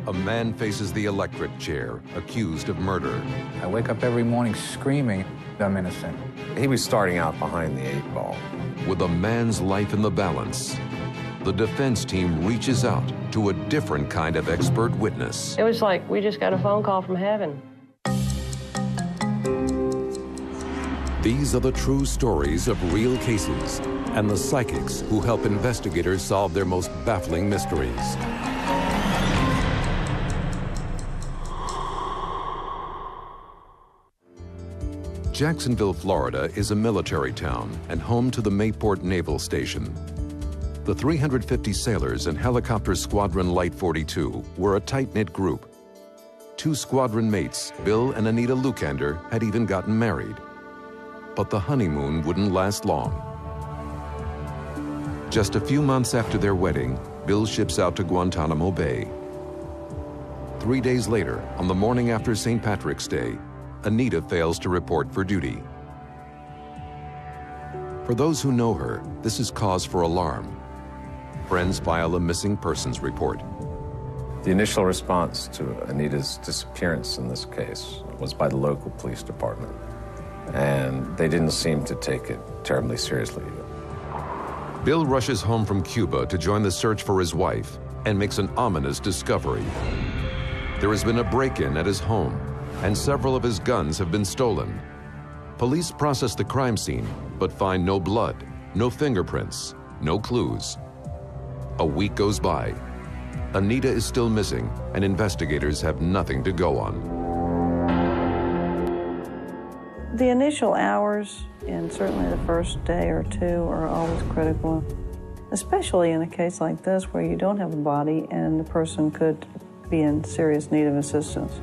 A man faces the electric chair, accused of murder. I wake up every morning screaming, I'm innocent. He was starting out behind the 8 ball. With a man's life in the balance, the defense team reaches out to a different kind of expert witness. It was like we just got a phone call from heaven. These are the true stories of real cases and the psychics who help investigators solve their most baffling mysteries. Jacksonville, Florida is a military town and home to the Mayport Naval Station. The 350 sailors in Helicopter Squadron Light 42 were a tight-knit group. 2 squadron mates, Bill and Anita Lucander, had even gotten married. But the honeymoon wouldn't last long. Just a few months after their wedding, Bill ships out to Guantanamo Bay. 3 days later, on the morning after St. Patrick's Day, Anita fails to report for duty. For those who know her, this is cause for alarm. Friends file a missing persons report. The initial response to Anita's disappearance in this case was by the local police department, and they didn't seem to take it terribly seriously. Bill rushes home from Cuba to join the search for his wife and makes an ominous discovery. There has been a break-in at his home, and several of his guns have been stolen. Police process the crime scene, but find no blood, no fingerprints, no clues. A week goes by. Anita is still missing, and investigators have nothing to go on. The initial hours, and certainly the first day or two, are always critical, especially in a case like this where you don't have a body and the person could be in serious need of assistance.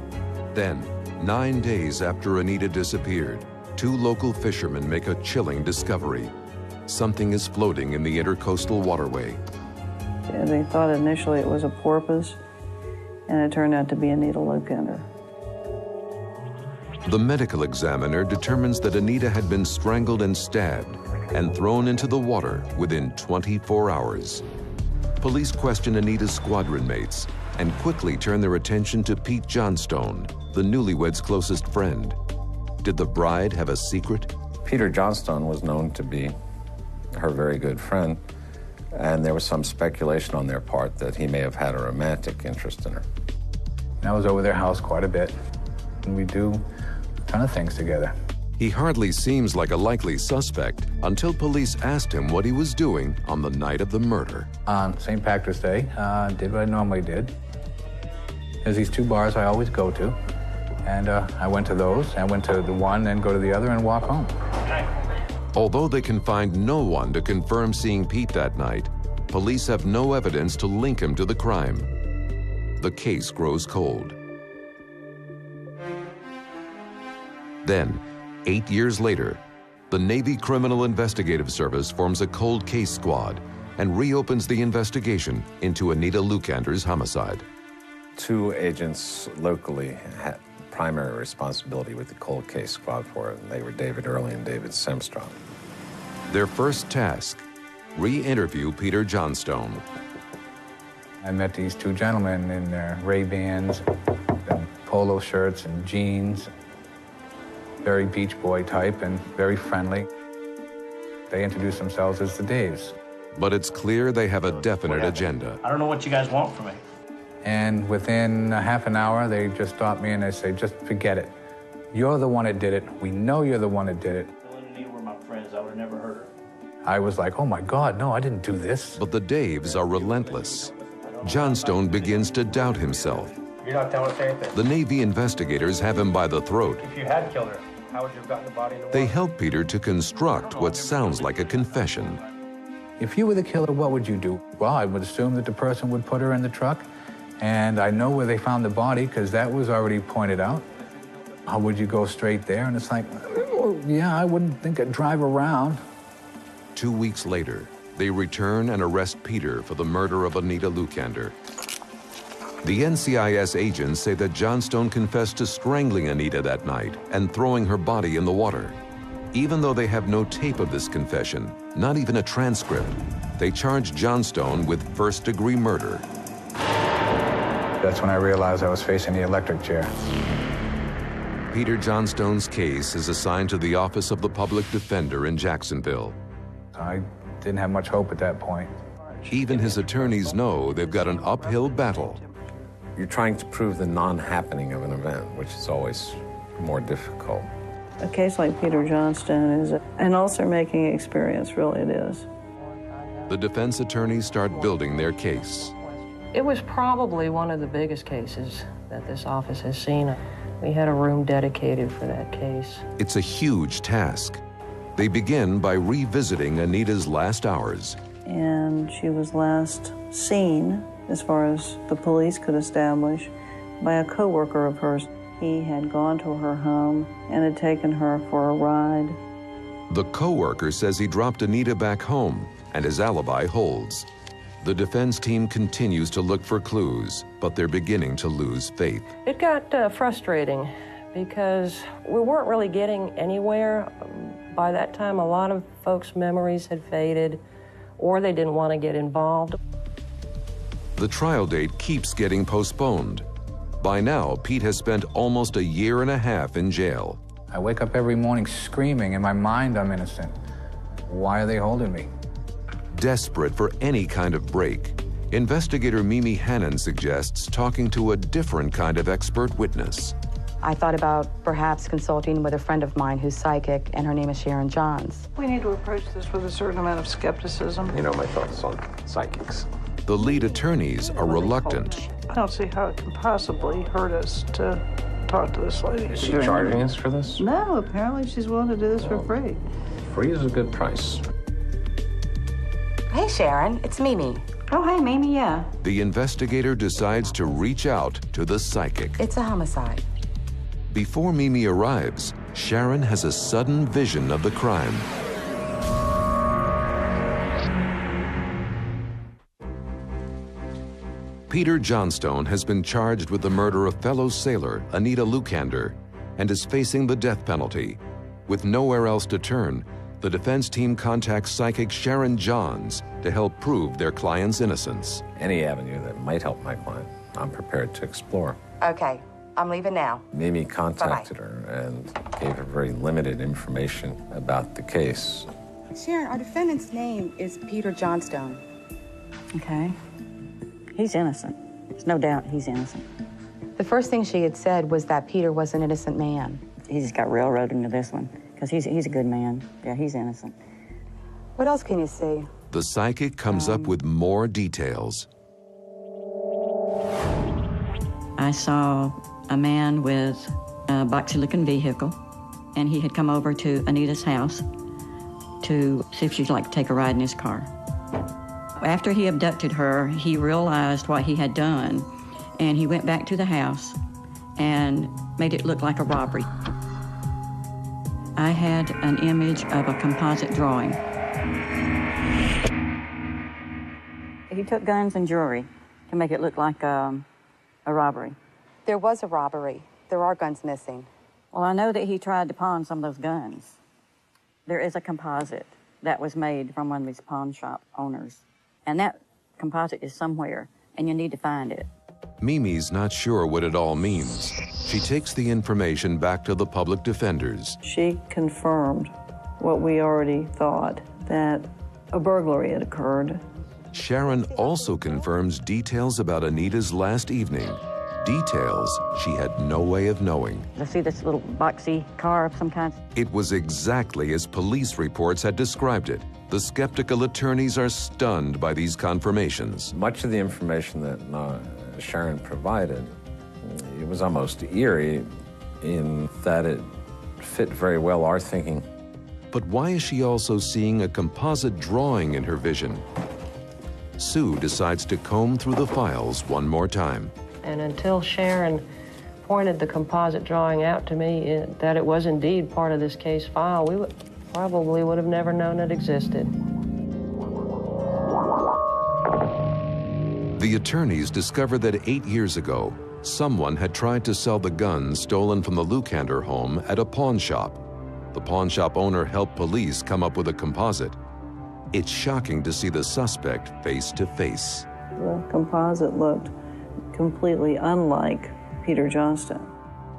Then, 9 days after Anita disappeared, 2 local fishermen make a chilling discovery. Something is floating in the intercoastal waterway. They thought initially it was a porpoise, and it turned out to be Anita Lucander. The medical examiner determines that Anita had been strangled and stabbed and thrown into the water within 24 hours. Police question Anita's squadron mates and quickly turn their attention to Pete Johnstone, the newlyweds' closest friend. Did the bride have a secret? Peter Johnstone was known to be her very good friend, and there was some speculation on their part that he may have had a romantic interest in her. And I was over their house quite a bit, and we do a ton of things together. He hardly seems like a likely suspect until police asked him what he was doing on the night of the murder. On St. Patrick's Day, did what I normally did. There's these 2 bars I always go to, and I went to those. I went to the one, then go to the other and walk home. Although they can find no one to confirm seeing Pete that night, police have no evidence to link him to the crime. The case grows cold. Then, 8 years later, the Navy Criminal Investigative Service forms a cold case squad and reopens the investigation into Anita Lucander's homicide. 2 agents locally had primary responsibility with the cold case squad for it, and they were David Early and David Semstrom. Their first task, re-interview Peter Johnstone. I met these 2 gentlemen in their Ray-Bans and polo shirts and jeans. Very Beach Boy type and very friendly. They introduced themselves as the Daves. But it's clear they have a definite agenda. I don't know what you guys want from me. And within a half an hour, they just stopped me and they say, just forget it. You're the one that did it. We know you're the one that did it. Bill and Anita were my friends. I would have never hurt her. I was like, oh my God, no, I didn't do this. But the Daves are relentless. Johnstone begins to doubt himself. You're not telling us anything. The Navy investigators have him by the throat. If you had killed her, how would you have gotten the body in the water? They help Peter to construct what sounds like a confession. If you were the killer, what would you do? Well, I would assume that the person would put her in the truck, and I know where they found the body because that was already pointed out. How would you go straight there? And it's like, oh, yeah, I wouldn't think I'd drive around. 2 weeks later, they return and arrest Peter for the murder of Anita Lucander. The NCIS agents say that Johnstone confessed to strangling Anita that night and throwing her body in the water. Even though they have no tape of this confession, not even a transcript, they charge Johnstone with first-degree murder. That's when I realized I was facing the electric chair. Peter Johnstone's case is assigned to the Office of the Public Defender in Jacksonville. I didn't have much hope at that point. Even his attorneys know they've got an uphill battle. You're trying to prove the non-happening of an event, which is always more difficult. A case like Peter Johnstone is an ulcer-making experience, really it is. The defense attorneys start building their case. It was probably one of the biggest cases that this office has seen. We had a room dedicated for that case. It's a huge task. They begin by revisiting Anita's last hours. And she was last seen, as far as the police could establish, by a coworker of hers. He had gone to her home and had taken her for a ride. The coworker says he dropped Anita back home, and his alibi holds. The defense team continues to look for clues, but they're beginning to lose faith. It got frustrating because we weren't really getting anywhere. By that time, a lot of folks' memories had faded, or they didn't want to get involved. The trial date keeps getting postponed. By now, Pete has spent almost a year and a half in jail. I wake up every morning screaming, in my mind I'm innocent. Why are they holding me? Desperate for any kind of break, investigator Mimi Hannon suggests talking to a different kind of expert witness. I thought about perhaps consulting with a friend of mine who's psychic, and her name is Sharon Johns. We need to approach this with a certain amount of skepticism. You know my thoughts on psychics. The lead attorneys are reluctant. I don't see how it can possibly hurt us to talk to this lady. Is she charging us for this? No, apparently she's willing to do this for free. Free is a good price. Hey, Sharon, it's Mimi. Oh, hey, Mimi, yeah. The investigator decides to reach out to the psychic. It's a homicide. Before Mimi arrives, Sharon has a sudden vision of the crime. Peter Johnstone has been charged with the murder of fellow sailor Anita Lukander and is facing the death penalty. With nowhere else to turn, the defense team contacts psychic Sharon Johns to help prove their client's innocence. Any avenue that might help my client, I'm prepared to explore. Okay, I'm leaving now. Mimi contacted her and gave her very limited information about the case. Sharon, our defendant's name is Peter Johnstone. Okay. He's innocent. There's no doubt he's innocent. The first thing she had said was that Peter was an innocent man. He just got railroaded into this one, because he's a good man. Yeah, he's innocent. What else can you see? The psychic comes up with more details. I saw a man with a boxy-looking vehicle, and he had come over to Anita's house to see if she'd like to take a ride in his car. After he abducted her, he realized what he had done, and he went back to the house and made it look like a robbery. I had an image of a composite drawing. He took guns and jewelry to make it look like a robbery. There was a robbery. There are guns missing. Well, I know that he tried to pawn some of those guns. There is a composite that was made from one of these pawn shop owners. And that composite is somewhere, and you need to find it. Mimi's not sure what it all means. She takes the information back to the public defenders. She confirmed what we already thought, that a burglary had occurred. Sharon also confirms details about Anita's last evening, details she had no way of knowing. I see this little boxy car of some kind. It was exactly as police reports had described it. The skeptical attorneys are stunned by these confirmations. Much of the information that Sharon provided, it was almost eerie in that it fit very well our thinking. But why is she also seeing a composite drawing in her vision? Sue decides to comb through the files one more time. And until Sharon pointed the composite drawing out to me, that it was indeed part of this case file, we probably would have never known it existed. The attorneys discovered that 8 years ago, someone had tried to sell the guns stolen from the Lukander home at a pawn shop. The pawn shop owner helped police come up with a composite. It's shocking to see the suspect face to face. The composite looked completely unlike Peter Johnstone.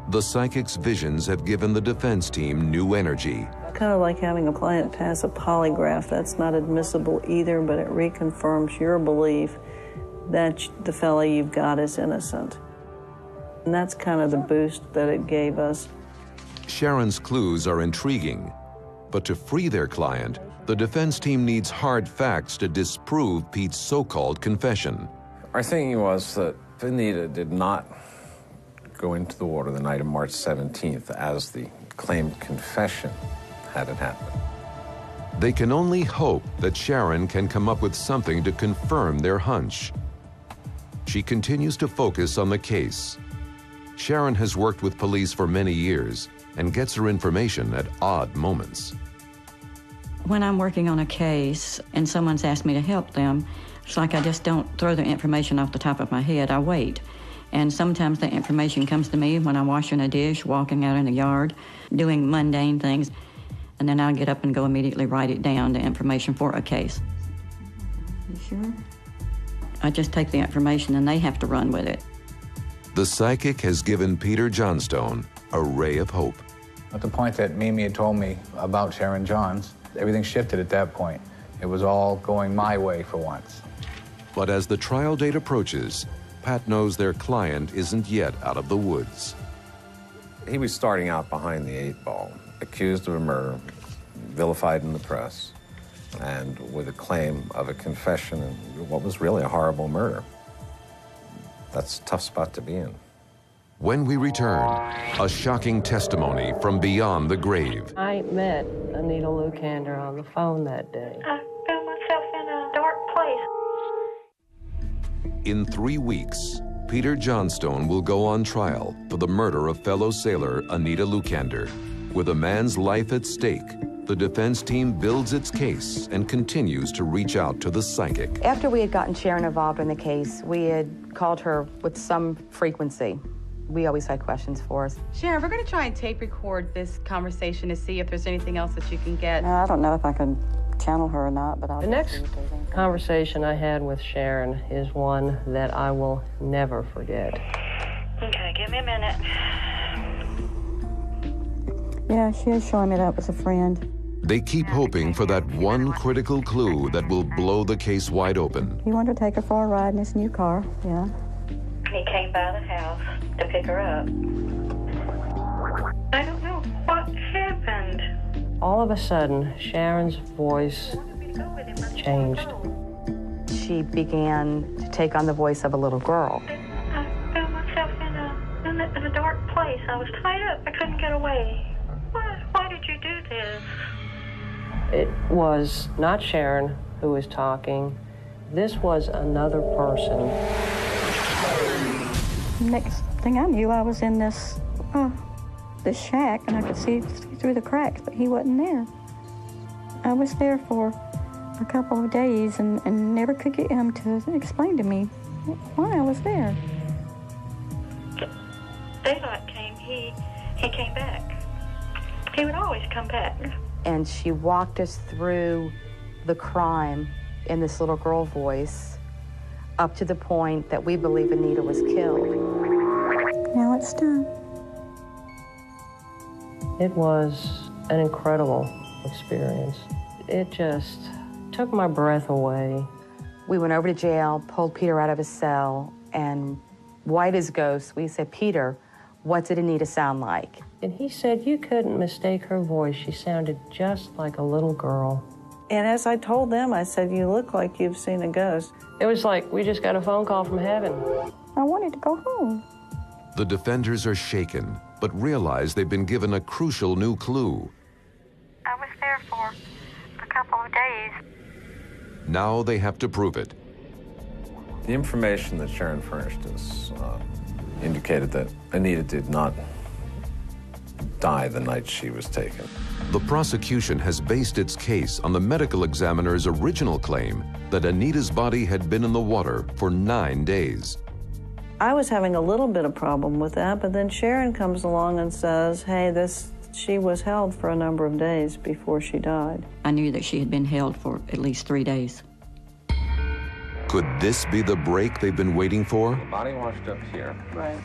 The psychic's visions have given the defense team new energy. Kind of like having a client pass a polygraph. That's not admissible either, but it reconfirms your belief that the fellow you've got is innocent. And that's kind of the boost that it gave us. Sharon's clues are intriguing, but to free their client, the defense team needs hard facts to disprove Pete's so-called confession. Our thinking was that Anita did not go into the water the night of March 17th as the claimed confession had it happened. They can only hope that Sharon can come up with something to confirm their hunch. She continues to focus on the case. Sharon has worked with police for many years and gets her information at odd moments. When I'm working on a case and someone's asked me to help them, it's like I just don't throw the information off the top of my head. I wait. And sometimes the information comes to me when I'm washing a dish, walking out in the yard, doing mundane things. And then I'll get up and go immediately write it down, the information for a case. You sure? I just take the information and they have to run with it. The psychic has given Peter Johnstone a ray of hope. At the point that Mimi had told me about Sharon Johns, everything shifted at that point. It was all going my way for once. But as the trial date approaches, Pat knows their client isn't yet out of the woods. He was starting out behind the 8 ball, accused of a murder, vilified in the press, and with a claim of a confession in what was really a horrible murder. That's a tough spot to be in. When we return, a shocking testimony from beyond the grave. I met Anita Lukander on the phone that day. I found myself in a dark place. In 3 weeks, Peter Johnstone will go on trial for the murder of fellow sailor Anita Lukander. With a man's life at stake, the defense team builds its case and continues to reach out to the psychic. After we had gotten Sharon involved in the case, we had called her with some frequency. We always had questions for us. Sharon, we're going to try and tape record this conversation to see if there's anything else that you can get. I don't know if I can channel her or not, but I'll... The next conversation I had with Sharon is one that I will never forget. Okay, give me a minute. Yeah, she is showing me that was a friend. They keep hoping for that one critical clue that will blow the case wide open. He wanted to take her for a ride in his new car, yeah. He came by the house to pick her up. I don't know what happened. All of a sudden, Sharon's voice changed. She began to take on the voice of a little girl. I found myself in a dark place. I was tied up. I couldn't get away. Why did you do this? It was not Sharon who was talking. This was another person. Next thing I knew, I was in this shack, and I could see through the cracks, but he wasn't there. I was there for a couple of days and never could get him to explain to me why I was there. Daylight came, he came back. He would always come back. And she walked us through the crime in this little girl voice up to the point that we believe Anita was killed. Now it's done. It was an incredible experience. It just took my breath away. We went over to jail, pulled Peter out of his cell, and white as ghosts, we said, "Peter, what did Anita sound like?" And he said, "You couldn't mistake her voice. She sounded just like a little girl." And as I told them, I said, "You look like you've seen a ghost." It was like we just got a phone call from heaven. I wanted to go home. The defenders are shaken, but realize they've been given a crucial new clue. I was there for a couple of days. Now they have to prove it. The information that Sharon furnished us indicated that Anita did not die the night she was taken. The prosecution has based its case on the medical examiner's original claim that Anita's body had been in the water for 9 days. I was having a little bit of problem with that, but then Sharon comes along and says, hey, she was held for a number of days before she died. I knew that she had been held for at least 3 days. Could this be the break they've been waiting for? The body washed up here. Right.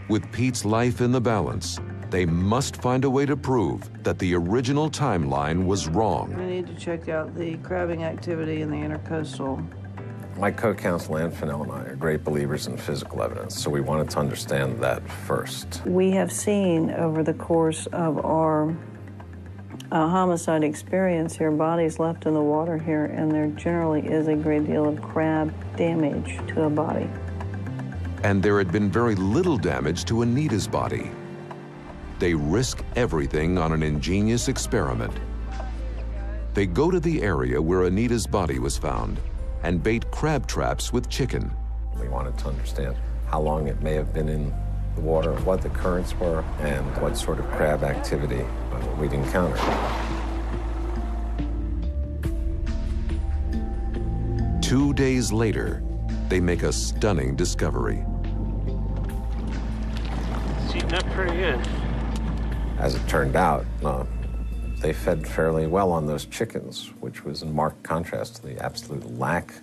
With Pete's life in the balance, they must find a way to prove that the original timeline was wrong. We need to check out the crabbing activity in the intercoastal. My co-counsel Ann Fennell and I are great believers in physical evidence, so we wanted to understand that first. We have seen over the course of our homicide experience here, bodies left in the water here, and there generally is a great deal of crab damage to a body. And there had been very little damage to Anita's body. They risk everything on an ingenious experiment. They go to the area where Anita's body was found and bait crab traps with chicken. We wanted to understand how long it may have been in the water, what the currents were, and what sort of crab activity we'd encounter. Two days later, they make a stunning discovery. It's eating up pretty good. As it turned out, they fed fairly well on those chickens, which was in marked contrast to the absolute lack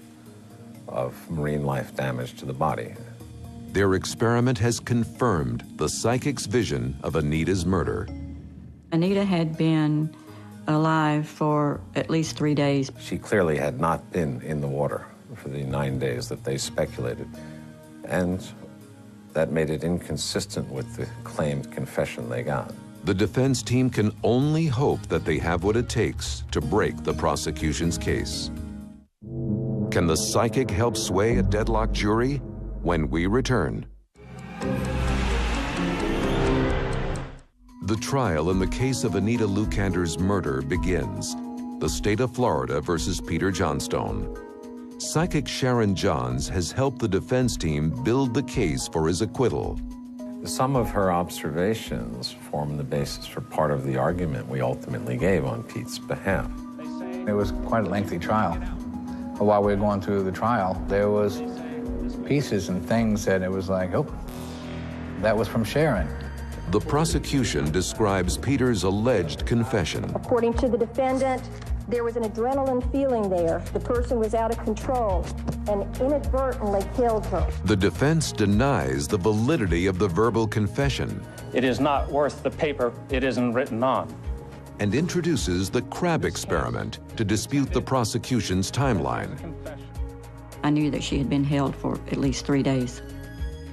of marine life damage to the body. Their experiment has confirmed the psychic's vision of Anita's murder. Anita had been alive for at least 3 days. She clearly had not been in the water for the 9 days that they speculated, and that made it inconsistent with the claimed confession they got. The defense team can only hope that they have what it takes to break the prosecution's case. Can the psychic help sway a deadlocked jury? When we return. The trial in the case of Anita Lukander's murder begins. The state of Florida versus Peter Johnstone. Psychic Sharon Johns has helped the defense team build the case for his acquittal. Some of her observations form the basis for part of the argument we ultimately gave on Pete's behalf. It was quite a lengthy trial. But while we were going through the trial, there was pieces and things that it was like, oh, that was from Sharon. The prosecution describes Peter's alleged confession. According to the defendant, there was an adrenaline feeling there. The person was out of control and inadvertently killed her. The defense denies the validity of the verbal confession. It is not worth the paper it isn't written on. And introduces the crab experiment to dispute the prosecution's timeline. I knew that she had been held for at least 3 days.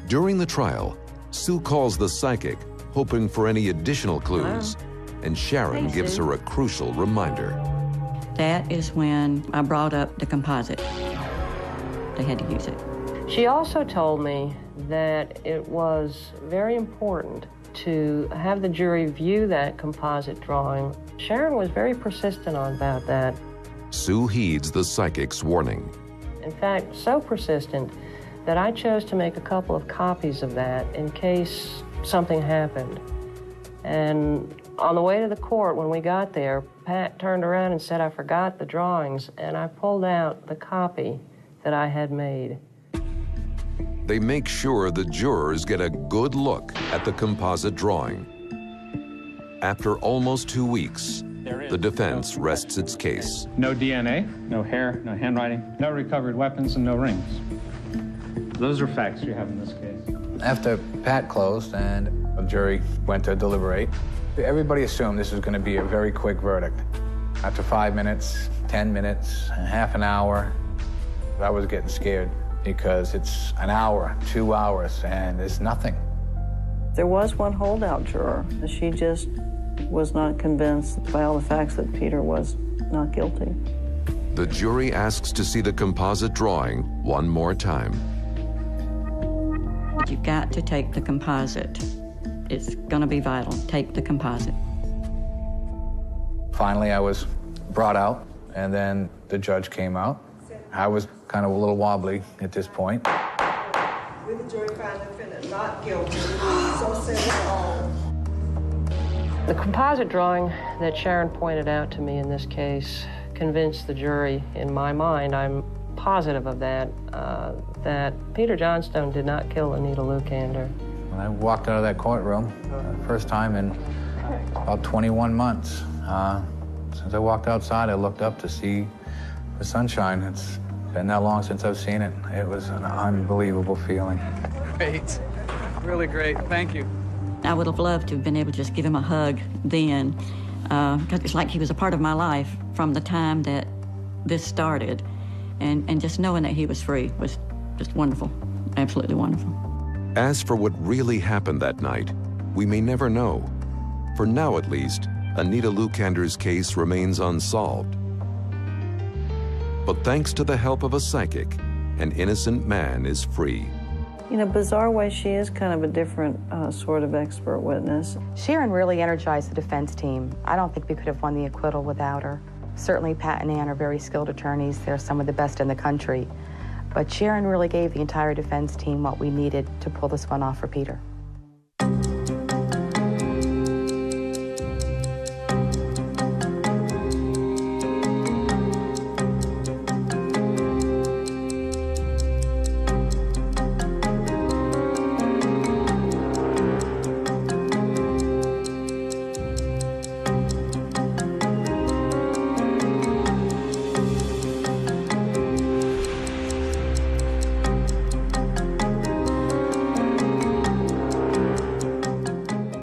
During the trial, Sue calls the psychic, hoping for any additional clues, and Sharon gives her a crucial reminder. That is when I brought up the composite. They had to use it. She also told me that it was very important to have the jury view that composite drawing. Sharon was very persistent about that. Sue heeds the psychic's warning. In fact, so persistent that I chose to make a couple of copies of that in case something happened. And on the way to the court, when we got there, Pat turned around and said, I forgot the drawings, and I pulled out the copy that I had made. They make sure the jurors get a good look at the composite drawing. After almost 2 weeks, the defense rests its case. No DNA, no hair, no handwriting, no recovered weapons, and no rings. Those are facts you have in this case. After Pat closed and the jury went to deliberate, everybody assumed this was going to be a very quick verdict. After 5 minutes, 10 minutes, half an hour, I was getting scared because it's an hour, 2 hours, and there's nothing. There was one holdout juror. She just was not convinced by all the facts that Peter was not guilty. The jury asks to see the composite drawing one more time. You've got to take the composite. It's going to be vital. Take the composite. Finally, I was brought out, and then the judge came out. I was kind of a little wobbly at this point. With the jury found the defendant not guilty, so said it all. The composite drawing that Sharon pointed out to me in this case convinced the jury, in my mind, I'm positive of that, that Peter Johnstone did not kill Anita Lukander. When I walked out of that courtroom, first time in about 21 months, since I walked outside, I looked up to see the sunshine. It's been that long since I've seen it. It was an unbelievable feeling. Great. Really great. Thank you. I would have loved to have been able to just give him a hug then, because it's like he was a part of my life from the time that this started. And just knowing that he was free was just wonderful, absolutely wonderful. As for what really happened that night, we may never know. For now, at least, Anita Lukander's case remains unsolved. But thanks to the help of a psychic, an innocent man is free. In a bizarre way, she is kind of a different sort of expert witness. Sharon really energized the defense team. I don't think we could have won the acquittal without her. Certainly Pat and Ann are very skilled attorneys. They're some of the best in the country. But Sharon really gave the entire defense team what we needed to pull this one off for Peter.